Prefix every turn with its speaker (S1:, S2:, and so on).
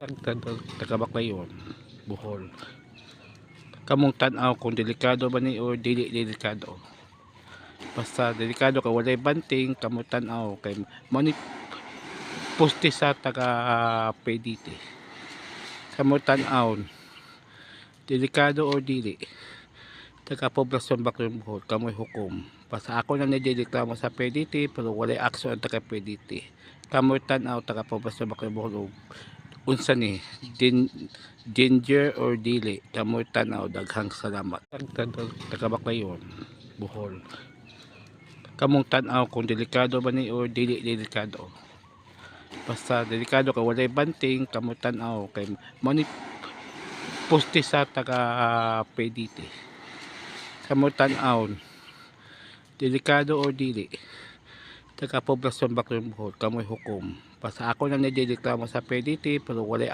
S1: Tagabaklayon, Bohol. Kamong tan-aw kung delikado ba ni o dili delikado. Basta delikado ka walay banting, kamong tan-aw kay mo ni poste sa taga PDT. Kamong tan-aw delikado o dili. Taga poblasyon Baclayon, Bohol, kamoy hukom. Basta ako na nidireklamo sa PDT pero walay aksyon ang taga PDT. Kamoy tan-aw taga poblasyon Baclayon, Bohol, unsa ni danger or dili, kamoy tan-aw. Daghang salamat. Tagabaklayon, Bohol. Kamong tan-aw kung delikado ba ni o dili delikado. Basta delikado ka walay banting, kamong tan-aw kay mo ni poste sa taga PDT. Kamong tan-aw delikado or dili. Taga poblasyon Baclayon, Bohol, kamoy hukom. Basta ako na nidireklamo sa PDT pero walay